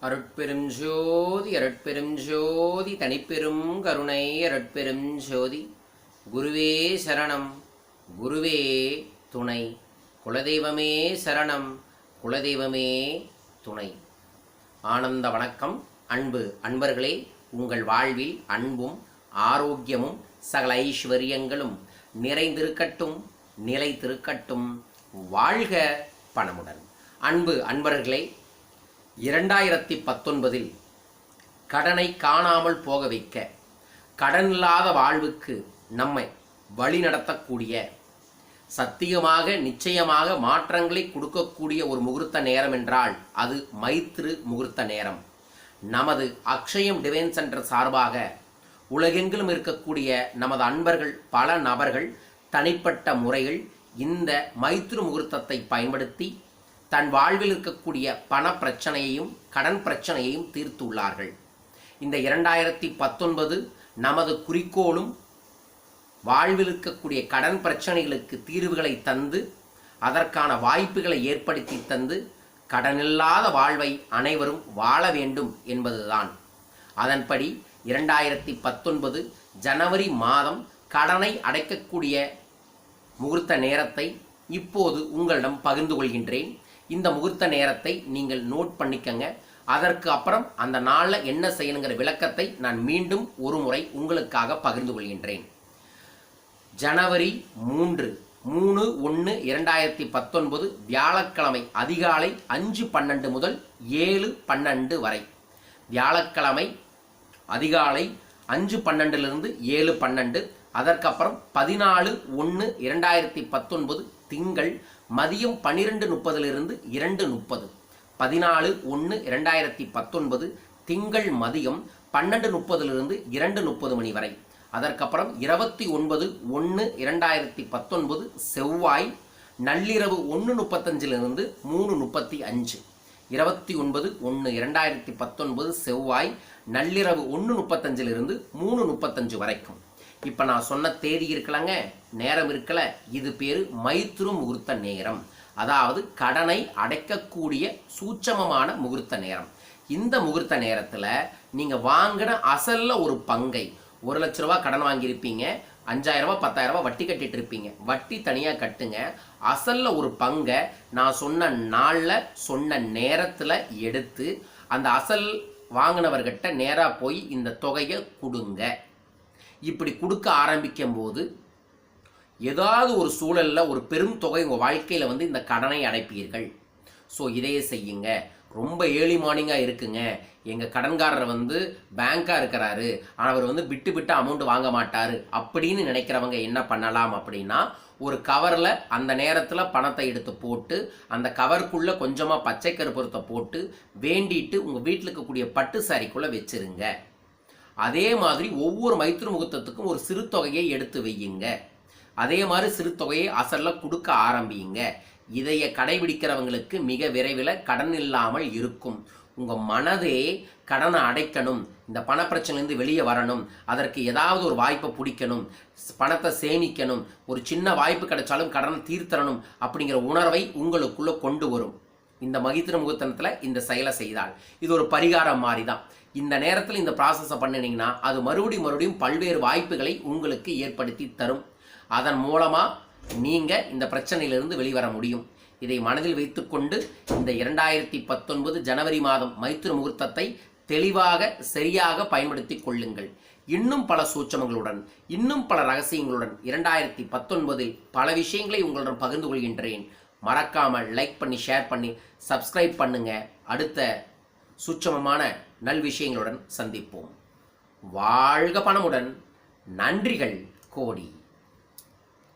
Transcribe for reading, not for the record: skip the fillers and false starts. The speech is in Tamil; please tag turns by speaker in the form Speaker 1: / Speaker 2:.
Speaker 1: அருட்பெரும் ஜோதி அருட்பெரும் ஜோதி தனிப்பெரும் கருணை அருட்பெரும் ஜோதி. குருவே சரணம், குருவே துணை, குலதெய்வமே சரணம், குலதெய்வமே துணை. ஆனந்த வணக்கம். அன்பு அன்பர்களே, உங்கள் வாழ்வில் அன்பும் ஆரோக்கியமும் சகல ஐஸ்வர்யங்களும் நிறைந்திருக்கட்டும், நிலைத்திருக்கட்டும். வாழ்க பணமுடன். அன்பு அன்பர்களே, 2019 கடனை காணாமல் போக வைக்க, கடனில்லாத வாழ்வுக்கு நம்மை வழி நடத்தக்கூடிய, சத்தியமாக நிச்சயமாக மாற்றங்களை கொடுக்கக்கூடிய ஒரு முகூர்த்த நேரம் என்றால் அது மைத்ரு முகூர்த்த நேரம். நமது அக்ஷயம் டிவைன் சென்டர் சார்பாக உலகெங்கிலும் இருக்கக்கூடிய நமது அன்பர்கள் பல நபர்கள் தனிப்பட்ட முறைகள் இந்த மைத்ரு முகூர்த்தத்தை பயன்படுத்தி தன் வாழ்வில் இருக்கக்கூடிய பண பிரச்சனையையும் கடன் பிரச்சனையையும் தீர்த்துள்ளார்கள். இந்த 2019 நமது குறிக்கோளும் வாழ்வில் இருக்கக்கூடிய கடன் பிரச்சனைகளுக்கு தீர்வுகளை தந்து அதற்கான வாய்ப்புகளை ஏற்படுத்தி தந்து கடனில்லாத வாழ்வை அனைவரும் வாழ வேண்டும் என்பதுதான். அதன்படி 2019 ஜனவரி மாதம் கடனை அடைக்கக்கூடிய முகூர்த்த நேரத்தை இப்போது உங்களிடம் பகிர்ந்து கொள்கின்றேன். இந்த முகூர்த்த நேரத்தை நீங்கள் நோட் பண்ணிக்கங்க. அதற்கு அப்புறம் அந்த நாளில் என்ன செய்யணுங்கிற விளக்கத்தை நான் மீண்டும் ஒரு முறை உங்களுக்காக பகிர்ந்து கொள்கின்றேன். ஜனவரி 3/1/2019 வியாழக்கிழமை அதிகாலை 5:12 முதல் 7:12 வரை. வியாழக்கிழமை அதிகாலை 5:12 7:12. அதற்கப்புறம் 14/1/2019 திங்கள் மதியம் 12:30 2:30. 14/1/2019 திங்கள் மதியம் 12:30 2:30 மணி வரை. அதற்கப்புறம் 29/1/2019 செவ்வாய் நள்ளிரவு 1:35 3:35. 29/1/2019 செவ்வாய் நள்ளிரவு 1:35 3:35 வரைக்கும். இப்போ நான் சொன்ன தேதி இருக்கலங்க, நேரம் இருக்கல, இது பேர் மைத்ரு முகூர்த்த நேரம். அதாவது கடனை அடைக்கக்கூடிய சூட்சமமான முகூர்த்த நேரம். இந்த முகூர்த்த நேரத்தில் நீங்கள் வாங்கின அசல்ல ஒரு பங்கை, 1 லட்ச ரூபா கடன் வாங்கியிருப்பீங்க, 5000 ரூபா 10,000 ரூபா வட்டி கட்டிட்டு இருப்பீங்க. வட்டி தனியாக கட்டுங்க. அசல்ல ஒரு பங்கை நான் சொன்ன நாளில் சொன்ன நேரத்தில் எடுத்து அந்த அசல் வாங்கினவர்கிட்ட நேராக போய் இந்த தொகையை கொடுங்க. இப்படி கொடுக்க ஆரம்பிக்கும் போது ஏதாவது ஒரு சூழலில் ஒரு பெரும் தொகை உங்கள் வாழ்க்கையில் இந்த கடனை அடைப்பீர்கள். ஸோ இதையே செய்யுங்க. ரொம்ப ஏர்லி மார்னிங்காக இருக்குங்க, எங்கள் கடன்காரர் பேங்காக இருக்கிறாரு, அவர் விட்டு அமௌண்ட் வாங்க மாட்டார் அப்படின்னு நினைக்கிறவங்க என்ன பண்ணலாம் அப்படின்னா, ஒரு கவரில் அந்த நேரத்தில் பணத்தை எடுத்து போட்டு அந்த கவருக்குள்ளே கொஞ்சமாக பச்சை கருப்பொருத்தை போட்டு வேண்டிட்டு உங்கள் வீட்டில் இருக்கக்கூடிய பட்டு சாரிக்குள்ளே வச்சுருங்க. அதே மாதிரி ஒவ்வொரு மைத்ரு முகூர்த்தத்துக்கும் ஒரு சிறு தொகையை எடுத்து வையுங்க. அதே மாதிரி சிறு தொகையை அசல்ல கொடுக்க ஆரம்பியுங்க. இதைய கடைபிடிக்கிறவங்களுக்கு மிக விரைவில் கடன் இல்லாமல் இருக்கும். உங்கள் மனதே கடனை அடைக்கணும், இந்த பணப்பிரச்சனைலேருந்து வெளியே வரணும், அதற்கு ஏதாவது ஒரு வாய்ப்பை பிடிக்கணும், பணத்தை சேமிக்கணும், ஒரு சின்ன வாய்ப்பு கிடைச்சாலும் கடனை தீர்த்தரணும் அப்படிங்கிற உணர்வை உங்களுக்குள்ளே கொண்டு வரும். இந்த மைத்ரு முகூர்த்தத்தில் இந்த செயலை செய்தால் இது ஒரு பரிகாரம் மாதிரி தான். இந்த நேரத்தில் இந்த ப்ராசஸை பண்ணினீங்கன்னா அது மறுபடியும் பல்வேறு வாய்ப்புகளை உங்களுக்கு ஏற்படுத்தி தரும். அதன் மூலமாக நீங்கள் இந்த பிரச்சனையிலிருந்து வெளிவர முடியும். இதை மனதில் வைத்துக்கொண்டு இந்த 2019 ஜனவரி மாதம் மைத்ரு முகூர்த்தத்தை தெளிவாக சரியாக பயன்படுத்தி கொள்ளுங்கள். இன்னும் பல சூட்சமங்களுடன் இன்னும் பல ரகசியங்களுடன் 2019 பல விஷயங்களை உங்களுடன் பகிர்ந்து கொள்கின்றேன். மறக்காமல் லைக் பண்ணி ஷேர் பண்ணி சப்ஸ்கிரைப் பண்ணுங்க. அடுத்த சூட்சமமான நல் விஷயங்களுடன் சந்திப்போம். வாழ்க பணமுடன். நன்றிகள் கோடி.